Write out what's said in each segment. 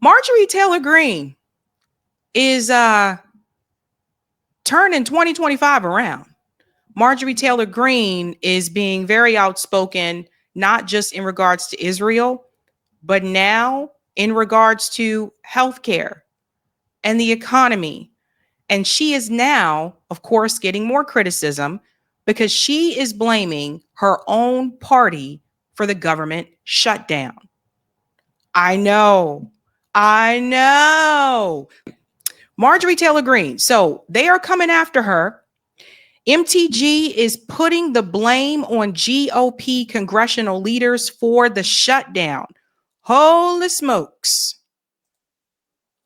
Marjorie Taylor Greene is turning 2025 around. Marjorie Taylor Greene is being very outspoken, not just in regards to Israel, but now in regards to healthcare and the economy. And she is now, of course, getting more criticism because she is blaming her own party for the government shutdown. I know. Marjorie Taylor Greene. So they are coming after her. MTG is putting the blame on GOP congressional leaders for the shutdown. Holy smokes.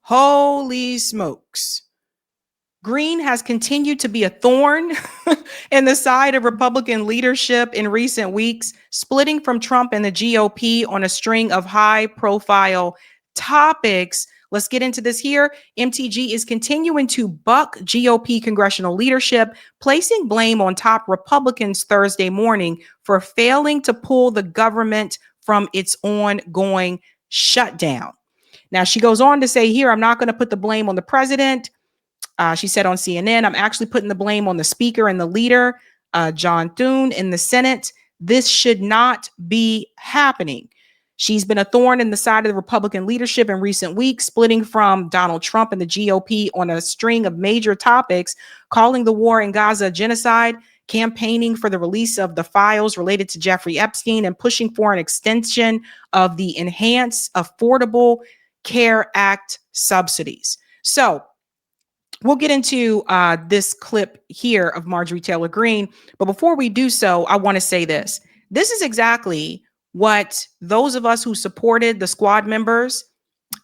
Holy smokes. Greene has continued to be a thorn in the side of Republican leadership in recent weeks, splitting from Trump and the GOP on a string of high-profile topics. Let's get into this here. MTG is continuing to buck GOP congressional leadership, placing blame on top Republicans Thursday morning for failing to pull the government from its ongoing shutdown. Now, she goes on to say here, I'm not going to put the blame on the president. She said on CNN, I'm actually putting the blame on the speaker and the leader, John Thune, in the Senate. This should not be happening. She's been a thorn in the side of the Republican leadership in recent weeks, splitting from Donald Trump and the GOP on a string of major topics, calling the war in Gaza genocide, campaigning for the release of the files related to Jeffrey Epstein, and pushing for an extension of the Enhanced Affordable Care Act subsidies. So we'll get into this clip here of Marjorie Taylor Greene. But before we do so, I want to say this. This is exactly what those of us who supported the squad members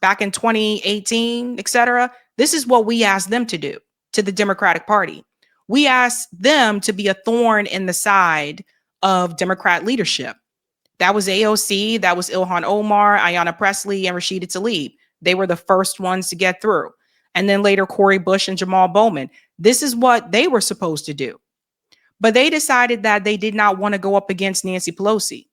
back in 2018, etc., this is what we asked them to do to the Democratic Party. We asked them to be a thorn in the side of Democrat leadership. That was AOC, that was Ilhan Omar, Ayanna Pressley, and Rashida Tlaib. They were the first ones to get through. And then later, Cori Bush and Jamal Bowman. This is what they were supposed to do. But they decided that they did not want to go up against Nancy Pelosi.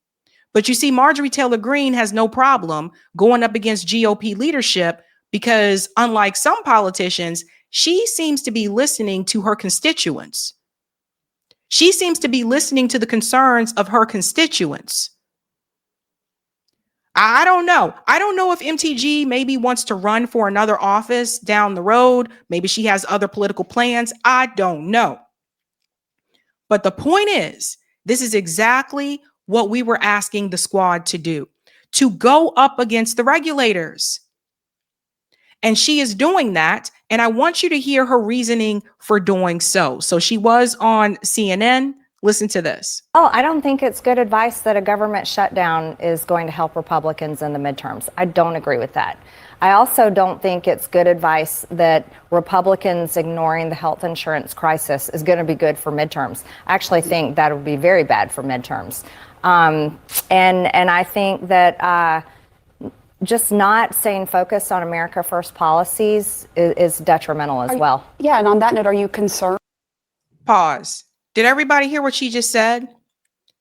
But you see, Marjorie Taylor Greene has no problem going up against GOP leadership because, unlike some politicians, she seems to be listening to her constituents. She seems to be listening to the concerns of her constituents. I don't know. I don't know if MTG maybe wants to run for another office down the road. Maybe she has other political plans. I don't know. But the point is, this is exactly what we were asking the squad to do, to go up against the regulators. And she is doing that. And I want you to hear her reasoning for doing so. So she was on CNN. Listen to this. Oh, I don't think it's good advice that a government shutdown is going to help Republicans in the midterms. I don't agree with that. I also don't think it's good advice that Republicans ignoring the health insurance crisis is going to be good for midterms. I actually think that would be very bad for midterms. And I think that just not staying focused on America First policies is detrimental as well. Yeah, and on that note, are you concerned? Pause. Did everybody hear what she just said?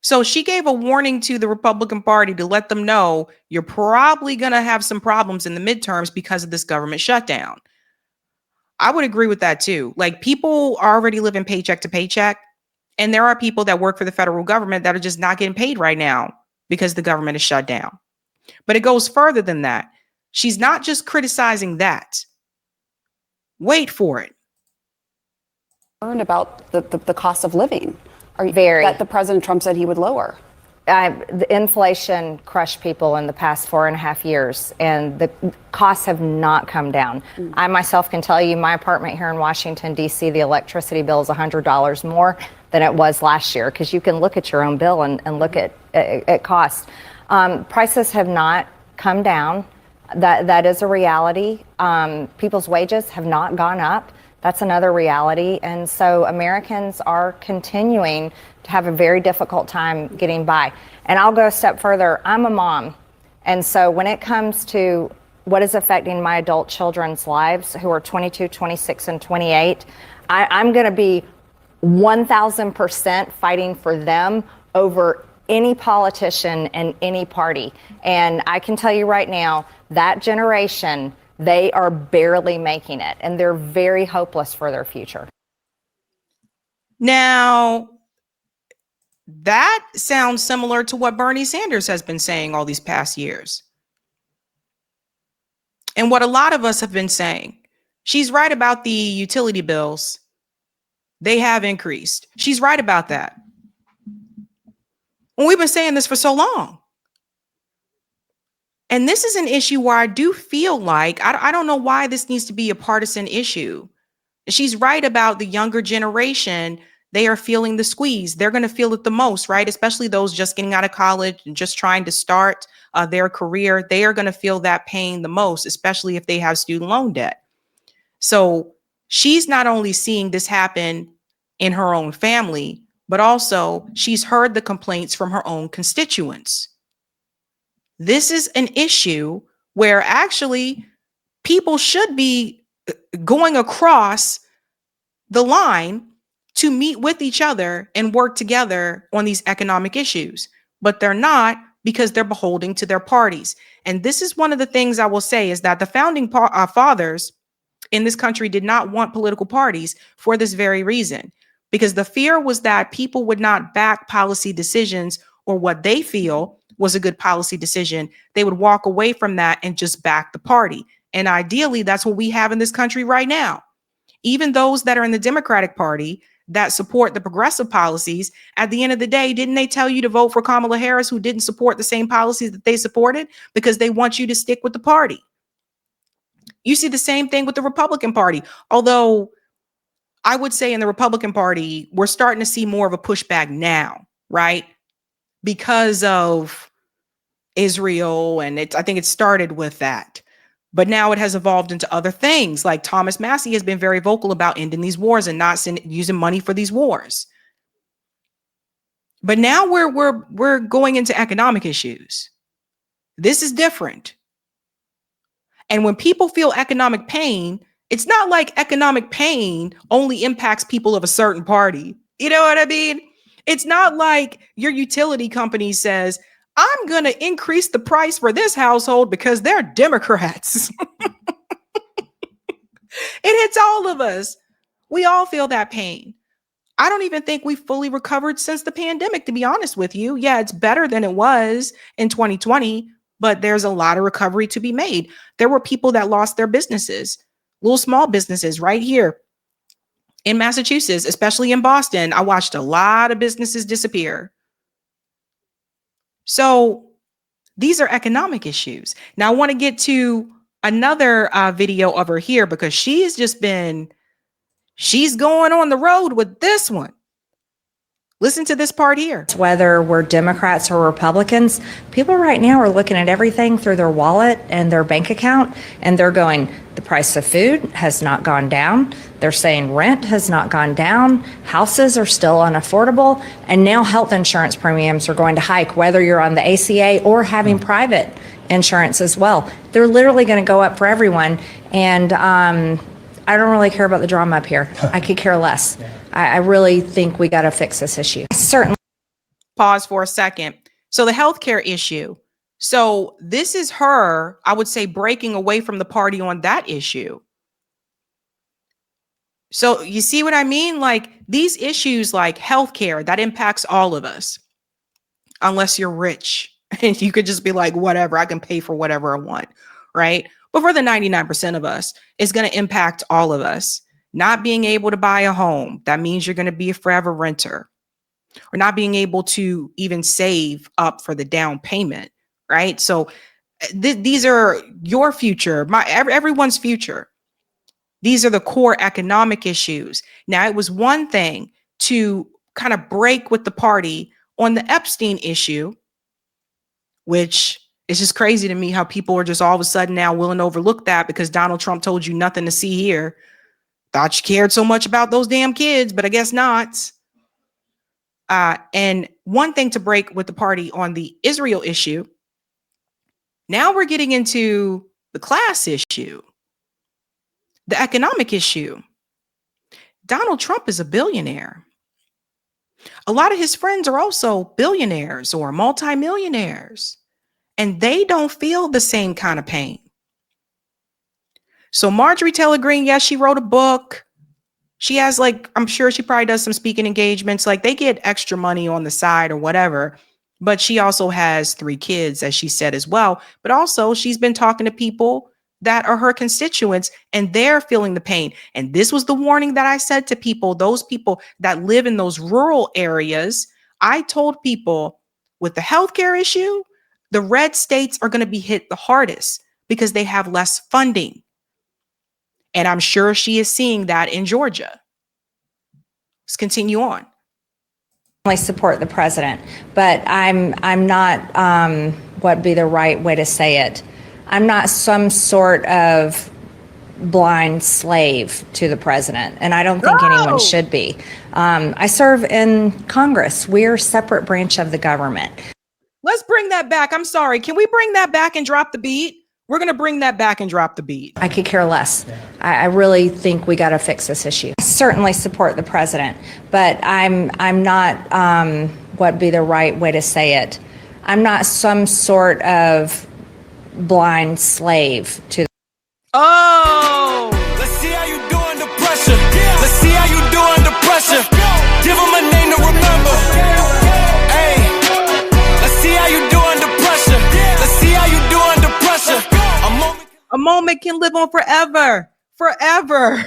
So she gave a warning to the Republican Party to let them know you're probably going to have some problems in the midterms because of this government shutdown. I would agree with that too. Like, people are already living paycheck to paycheck. And there are people that work for the federal government that are just not getting paid right now because the government is shut down. But it goes further than that. She's not just criticizing that. Wait for it. About the cost of living? Are you Very. That the President Trump said he would lower? The inflation crushed people in the past 4.5 years, and the costs have not come down. I myself can tell you my apartment here in Washington, D.C., the electricity bill is $100 more than it was last year, because you can look at your own bill and look at costs. Prices have not come down. That is a reality. People's wages have not gone up. That's another reality. And so Americans are continuing to have a very difficult time getting by. And I'll go a step further. I'm a mom. And so when it comes to what is affecting my adult children's lives, who are 22, 26, and 28, I'm going to be 1,000% fighting for them over any politician and any party. And I can tell you right now, that generation, they are barely making it, and they're very hopeless for their future. Now, that sounds similar to what Bernie Sanders has been saying all these past years. And what a lot of us have been saying. She's right about the utility bills. They have increased. She's right about that. And we've been saying this for so long. And this is an issue where I do feel like, I don't know why this needs to be a partisan issue. She's right about the younger generation. They are feeling the squeeze. They're going to feel it the most, right? Especially those just getting out of college and just trying to start their career. They are going to feel that pain the most, especially if they have student loan debt. So she's not only seeing this happen in her own family, but also she's heard the complaints from her own constituents. This is an issue where actually people should be going across the line to meet with each other and work together on these economic issues, but they're not, because they're beholden to their parties. And this is one of the things I will say, is that the founding fathers in this country did not want political parties for this very reason, because the fear was that people would not back policy decisions or what they feel was a good policy decision. They would walk away from that and just back the party. And ideally, that's what we have in this country right now. Even those that are in the Democratic Party that support the progressive policies, at the end of the day, didn't they tell you to vote for Kamala Harris, who didn't support the same policies that they supported, because they want you to stick with the party? You see the same thing with the Republican Party. Although I would say in the Republican Party, we're starting to see more of a pushback now, right? Because of Israel. And I think it started with that. But now it has evolved into other things. Like Thomas Massie has been very vocal about ending these wars and not using money for these wars. But now we're going into economic issues. This is different. And when people feel economic pain, it's not like economic pain only impacts people of a certain party. You know what I mean? It's not like your utility company says, I'm going to increase the price for this household because they're Democrats. It hits all of us. We all feel that pain. I don't even think we've fully recovered since the pandemic, to be honest with you. Yeah, it's better than it was in 2020, but there's a lot of recovery to be made. There were people that lost their businesses, little small businesses right here in Massachusetts, especially in Boston. I watched a lot of businesses disappear. So these are economic issues. Now, I want to get to another video of her here, because she's going on the road with this one. Listen to this part here. Whether we're Democrats or Republicans, people right now are looking at everything through their wallet and their bank account, and they're going, the price of food has not gone down. They're saying rent has not gone down. Houses are still unaffordable. And now health insurance premiums are going to hike, whether you're on the ACA or having private insurance as well. They're literally going to go up for everyone. And I don't really care about the drama up here. I could care less. I really think we got to fix this issue. Certainly. Pause for a second. So the healthcare issue. So this is her, I would say, breaking away from the party on that issue. So you see what I mean? Like these issues like healthcare, that impacts all of us, unless you're rich and you could just be like, whatever, I can pay for whatever I want, right? But for the 99% of us, it's going to impact all of us. Not being able to buy a home, that means you're going to be a forever renter. Or not being able to even save up for the down payment, right? So these are your future, everyone's future. These are the core economic issues. Now, it was one thing to kind of break with the party on the Epstein issue, which is just crazy to me how people are just all of a sudden now willing to overlook that because Donald Trump told you nothing to see here. Thought you cared so much about those damn kids, but I guess not. And one thing to break with the party on the Israel issue. Now we're getting into the class issue, the economic issue. Donald Trump is a billionaire. A lot of his friends are also billionaires or multimillionaires, and they don't feel the same kind of pain. So Marjorie Taylor Greene, yes, she wrote a book. She has, like, I'm sure she probably does some speaking engagements. Like, they get extra money on the side or whatever. But she also has 3 kids, as she said as well. But also, she's been talking to people that are her constituents, and they're feeling the pain. And this was the warning that I said to people, those people that live in those rural areas. I told people with the healthcare issue, the red states are going to be hit the hardest because they have less funding. And I'm sure she is seeing that in Georgia. Let's continue on. I support the president, but I'm not, what would be the right way to say it? I'm not some sort of blind slave to the president, and I don't think anyone should be. I serve in Congress. We're a separate branch of the government. Let's bring that back. I'm sorry. Can we bring that back and drop the beat? We're going to bring that back and drop the beat. I could care less. I really think we got to fix this issue. I certainly support the president, but I'm not, what would be the right way to say it? I'm not some sort of blind slave to. Oh! Let's see how you do under pressure. Let's see how you do under pressure. Give them a name to remember. Hey, let's see how you do under pressure. Let's see how you do under pressure. A moment can live on forever. Forever.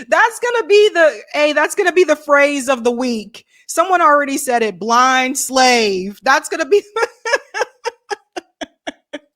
That's gonna be the phrase of the week. Someone already said it. Blind slave. That's gonna be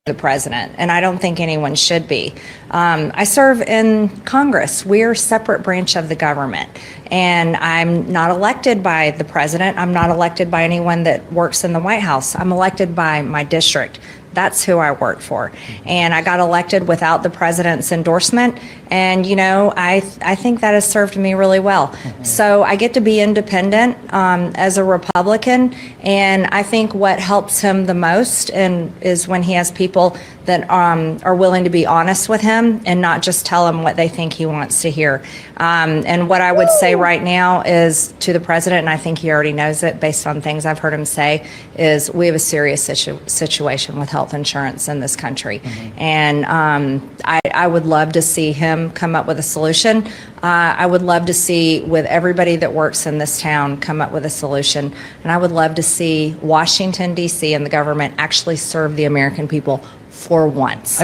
the president, and I don't think anyone should be. I serve in Congress. We're a separate branch of the government, and I'm not elected by the president. I'm not elected by anyone that works in the White House. I'm elected by my district. That's who I work for. And I got elected without the president's endorsement. And, you know, I think that has served me really well. So I get to be independent as a Republican. And I think what helps him the most is when he has people that are willing to be honest with him and not just tell him what they think he wants to hear. And what I would say right now is to the president, and I think he already knows it based on things I've heard him say, is we have a serious situation with health insurance in this country. And I would love to see him come up with a solution. I would love to see, with everybody that works in this town, come up with a solution. And I would love to see Washington, D.C. and the government actually serve the American people for once.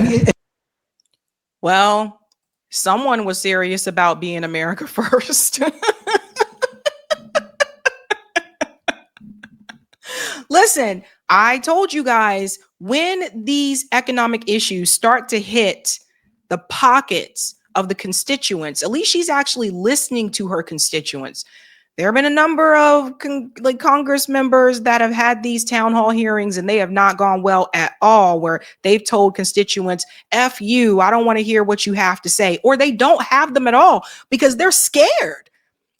Well, someone was serious about being America first. Listen, I told you guys, when these economic issues start to hit the pockets of the constituents, at least she's actually listening to her constituents. There have been a number of Congress members that have had these town hall hearings, and they have not gone well at all, where they've told constituents, F you, I don't want to hear what you have to say, or they don't have them at all because they're scared.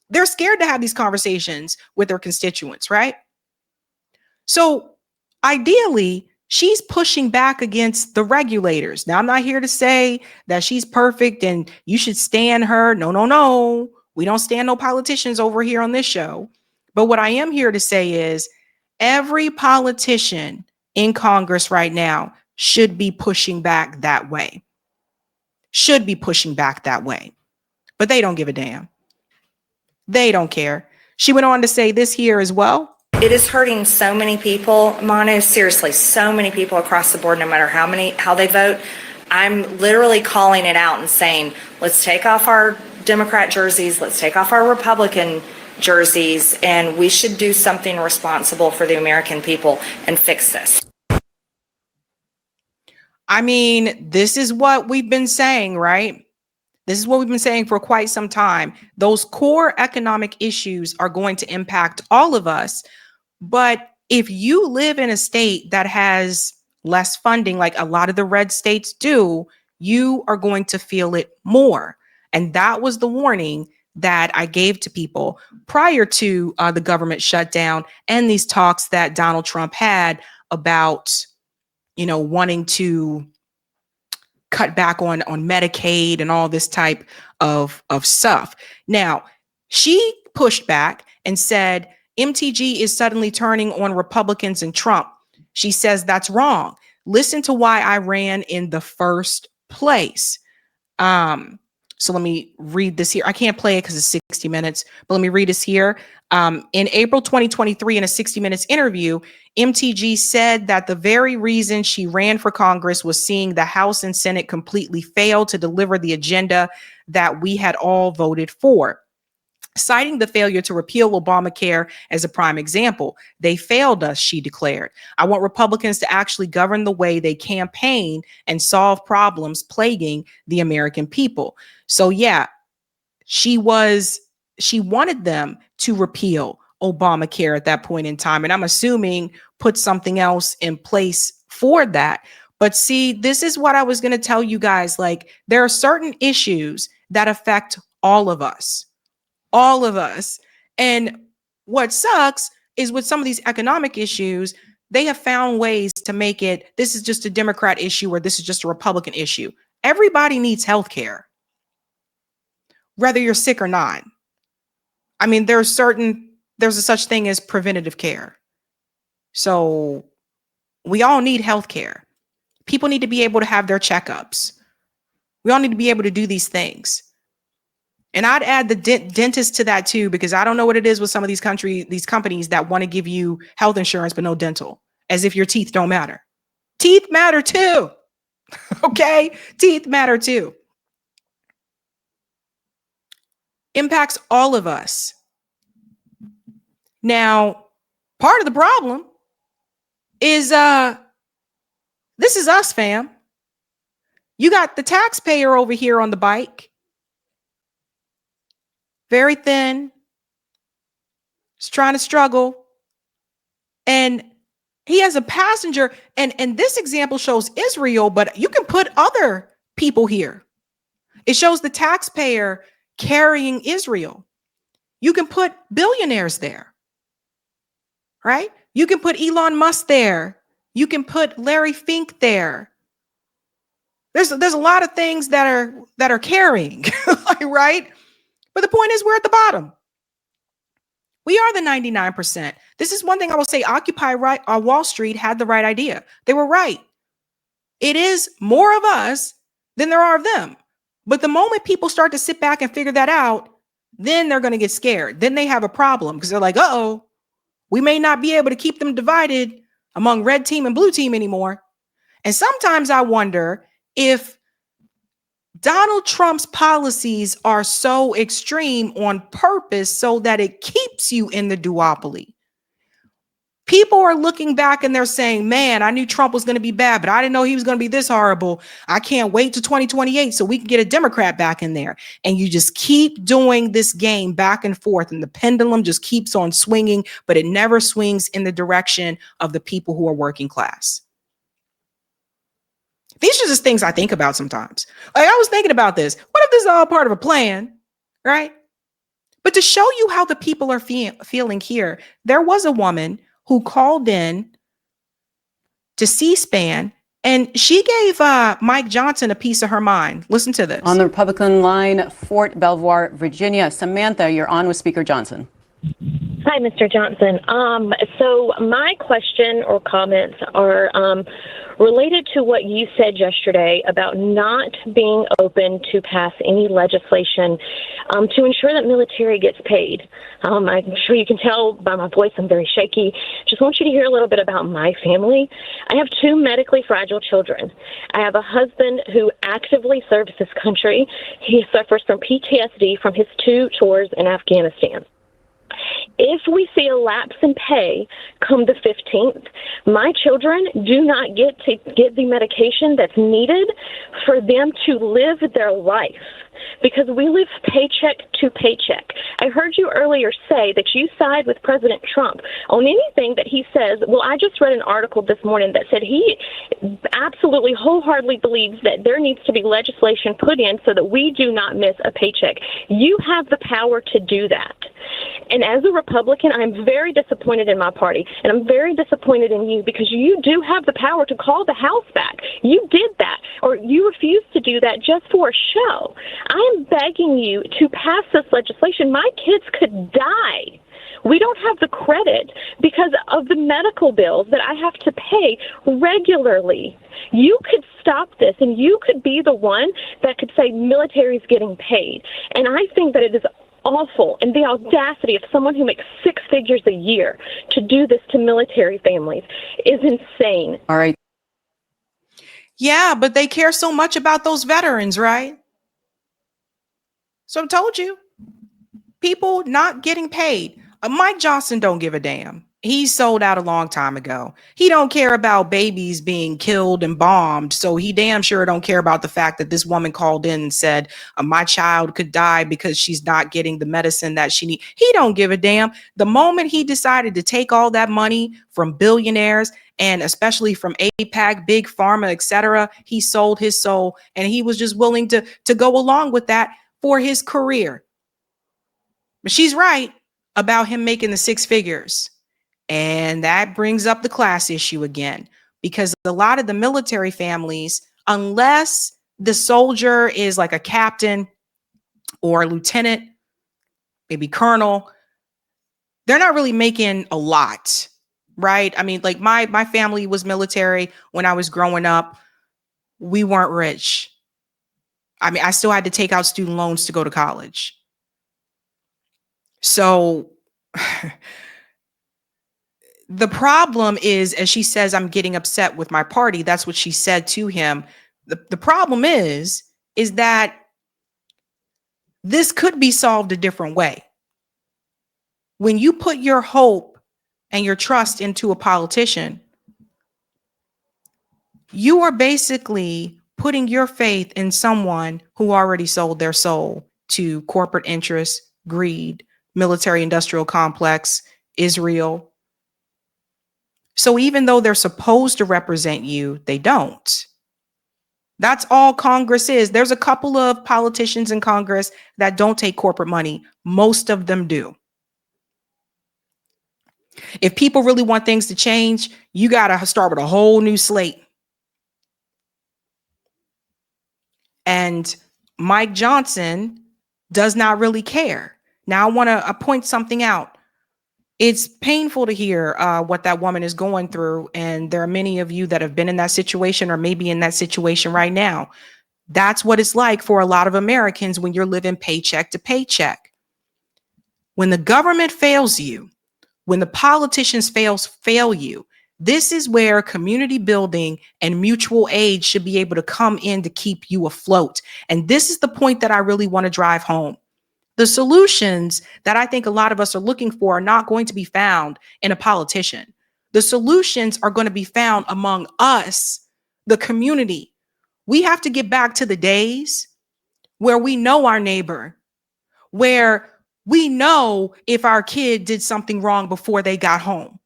They're scared to have these conversations with their constituents, right? So ideally, she's pushing back against the regulators. Now, I'm not here to say that she's perfect and you should stand her. No, no, no. We don't stand no politicians over here on this show. But what I am here to say is every politician in Congress right now should be pushing back that way. Should be pushing back that way. But they don't give a damn. They don't care. She went on to say this here as well. It is hurting so many people, Manu, seriously, so many people across the board, no matter how they vote. I'm literally calling it out and saying, let's take off our Democrat jerseys, let's take off our Republican jerseys, and we should do something responsible for the American people and fix this. I mean, this is what we've been saying, right? This is what we've been saying for quite some time. Those core economic issues are going to impact all of us. But if you live in a state that has less funding, like a lot of the red states do, you are going to feel it more. And that was the warning that I gave to people prior to the government shutdown and these talks that Donald Trump had about, wanting to cut back on Medicaid and all this type of stuff. Now, she pushed back and said MTG is suddenly turning on Republicans and Trump. She says that's wrong. Listen to why I ran in the first place. So let me read this here. I can't play it because it's 60 minutes, but let me read this here. In April 2023, in a 60 Minutes interview, MTG said that the very reason she ran for Congress was seeing the House and Senate completely fail to deliver the agenda that we had all voted for. Citing the failure to repeal Obamacare as a prime example. They failed us, she declared. I want Republicans to actually govern the way they campaign and solve problems plaguing the American people. So yeah, she wanted them to repeal Obamacare at that point in time. And I'm assuming put something else in place for that. But see, this is what I was going to tell you guys. Like, there are certain issues that affect all of us. All of us. And what sucks is with some of these economic issues, they have found ways to make it, this is just a Democrat issue or this is just a Republican issue. Everybody needs health care, whether you're sick or not. I mean, there's a such thing as preventative care. So we all need health care. People need to be able to have their checkups. We all need to be able to do these things. And I'd add the dentist to that too, because I don't know what it is with some of these companies that want to give you health insurance, but no dental, as if your teeth don't matter. Teeth matter too. Okay. Teeth matter too. Impacts all of us. Now, part of the problem is, this is us, fam. You got the taxpayer over here on the bike. Very thin. He's trying to struggle. And he has a passenger. And this example shows Israel, but you can put other people here. It shows the taxpayer carrying Israel. You can put billionaires there, right? You can put Elon Musk there. You can put Larry Fink there. There's a lot of things that are carrying, right? But the point is, we're at the bottom. We are the 99%. This is one thing I will say. Occupy Wall Street had the right idea. They were right. It is more of us than there are of them. But the moment people start to sit back and figure that out, then they're going to get scared. Then they have a problem because they're like, uh-oh, we may not be able to keep them divided among red team and blue team anymore. And sometimes I wonder if Donald Trump's policies are so extreme on purpose so that it keeps you in the duopoly. People are looking back and they're saying, man, I knew Trump was going to be bad, but I didn't know he was going to be this horrible. I can't wait to 2028 so we can get a Democrat back in there. And you just keep doing this game back and forth, and the pendulum just keeps on swinging, but it never swings in the direction of the people who are working class. These are just things I think about sometimes. Like, I was thinking about this. What if this is all part of a plan, right? But to show you how the people are feeling here, there was a woman who called in to C-SPAN, and she gave Mike Johnson a piece of her mind. Listen to this. On the Republican line, Fort Belvoir, Virginia. Samantha, you're on with Speaker Johnson. Hi, Mr. Johnson. So my question or comments are related to what you said yesterday about not being open to pass any legislation to ensure that military gets paid. I'm sure you can tell by my voice I'm very shaky. Just want you to hear a little bit about my family. I have two medically fragile children. I have a husband who actively serves this country. He suffers from PTSD from his 2 tours in Afghanistan. If we see a lapse in pay come the 15th, my children do not get the medication that's needed for them to live their life, because we live paycheck to paycheck. I heard you earlier say that you side with President Trump on anything that he says. Well, I just read an article this morning that said he absolutely wholeheartedly believes that there needs to be legislation put in so that we do not miss a paycheck. You have the power to do that. And as a Republican, I'm very disappointed in my party, and I'm very disappointed in you because you do have the power to call the House back. You did that, or you refused to do that just for a show. I am begging you to pass this legislation. My kids could die. We don't have the credit because of the medical bills that I have to pay regularly. You could stop this, and you could be the one that could say military is getting paid. And I think that it is awful, and the audacity of someone who makes six figures a year to do this to military families is insane. All right. Yeah, but they care so much about those veterans, right? So I told you, people not getting paid. Mike Johnson don't give a damn. He sold out a long time ago. He don't care about babies being killed and bombed. So he damn sure don't care about the fact that this woman called in and said, my child could die because she's not getting the medicine that she needs. He don't give a damn. The moment he decided to take all that money from billionaires, and especially from AIPAC, Big Pharma, etc., he sold his soul, and he was just willing to go along with that for his career. But she's right about him making the six figures. And that brings up the class issue again, because a lot of the military families, unless the soldier is like a captain or a lieutenant, maybe colonel, they're not really making a lot, right? I mean, like my family was military when I was growing up. We weren't rich. I mean, I still had to take out student loans to go to college. So the problem is, as she says, I'm getting upset with my party. That's what she said to him. The problem is that this could be solved a different way. When you put your hope and your trust into a politician, you are basically putting your faith in someone who already sold their soul to corporate interests, greed, military industrial complex, Israel. So even though they're supposed to represent you, they don't. That's all Congress is. There's a couple of politicians in Congress that don't take corporate money. Most of them do. If people really want things to change, you got to start with a whole new slate. And Mike Johnson does not really care. Now, I want to point something out. It's painful to hear what that woman is going through. And there are many of you that have been in that situation or maybe in that situation right now. That's what it's like for a lot of Americans when you're living paycheck to paycheck. When the government fails you, when the politicians fail you, this is where community building and mutual aid should be able to come in to keep you afloat. And this is the point that I really want to drive home. The solutions that I think a lot of us are looking for are not going to be found in a politician. The solutions are going to be found among us, the community. We have to get back to the days where we know our neighbor, where we know if our kid did something wrong before they got home,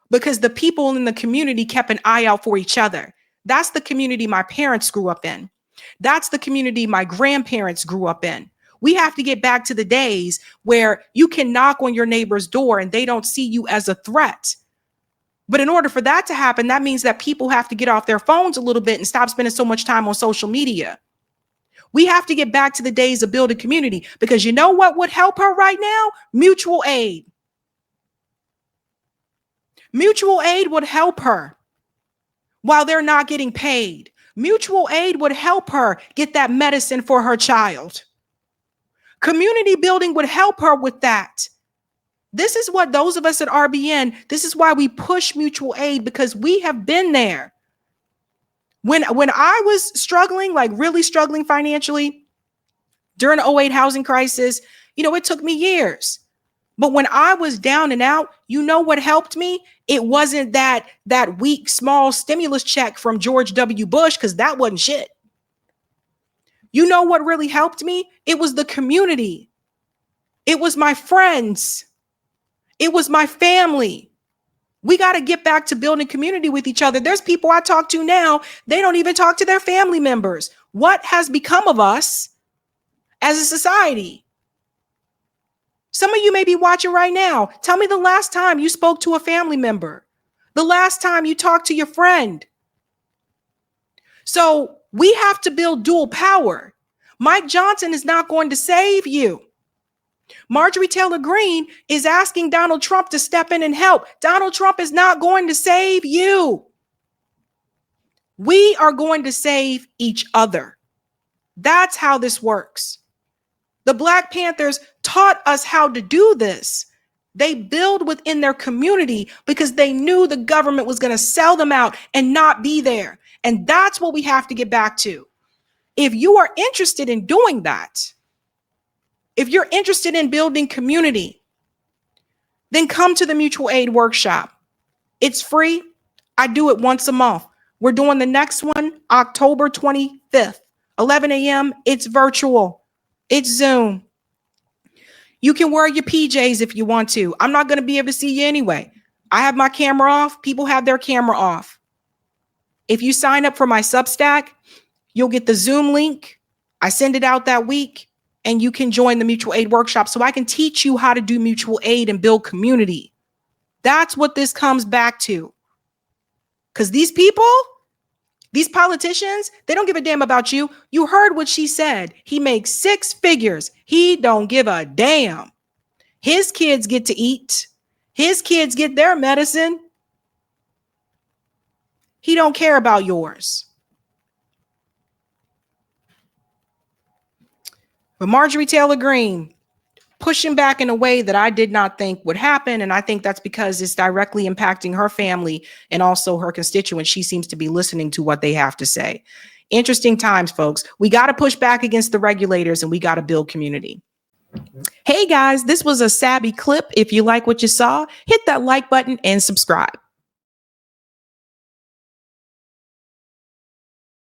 because the people in the community kept an eye out for each other. That's the community my parents grew up in. That's the community my grandparents grew up in. We have to get back to the days where you can knock on your neighbor's door and they don't see you as a threat. But in order for that to happen, that means that people have to get off their phones a little bit and stop spending so much time on social media. We have to get back to the days of building community, because you know what would help her right now? Mutual aid. Mutual aid would help her while they're not getting paid. Mutual aid would help her get that medicine for her child. Community building would help her with that. This is what those of us at RBN, this is why we push mutual aid, because we have been there. When I was struggling, like really struggling financially during the 2008 housing crisis, it took me years. But when I was down and out, you know what helped me? It wasn't that weak, small stimulus check from George W. Bush, because that wasn't shit. You know what really helped me? It was the community. It was my friends. It was my family. We got to get back to building community with each other. There's people I talk to now, they don't even talk to their family members. What has become of us as a society? Some of you may be watching right now. Tell me the last time you spoke to a family member, the last time you talked to your friend. So we have to build dual power. Mike Johnson is not going to save you. Marjorie Taylor Greene is asking Donald Trump to step in and help. Donald Trump is not going to save you. We are going to save each other. That's how this works. The Black Panthers taught us how to do this. They build within their community because they knew the government was going to sell them out and not be there. And that's what we have to get back to. If you are interested in doing that, if you're interested in building community, then come to the mutual aid workshop. It's free. I do it once a month. We're doing the next one October 25th, 11 a.m. It's virtual. It's Zoom. You can wear your PJs if you want to. I'm not going to be able to see you anyway. I have my camera off. People have their camera off. If you sign up for my Substack, you'll get the Zoom link. I send it out that week, and you can join the mutual aid workshop so I can teach you how to do mutual aid and build community. That's what this comes back to. Because these people, these politicians, they don't give a damn about you. You heard what she said. He makes 6 figures. He don't give a damn. His kids get to eat. His kids get their medicine. He don't care about yours. But Marjorie Taylor Greene pushing back in a way that I did not think would happen. And I think that's because it's directly impacting her family and also her constituents. She seems to be listening to what they have to say. Interesting times, folks. We got to push back against the regulators and we got to build community. Hey guys, this was a Sabby clip. If you like what you saw, hit that like button and subscribe.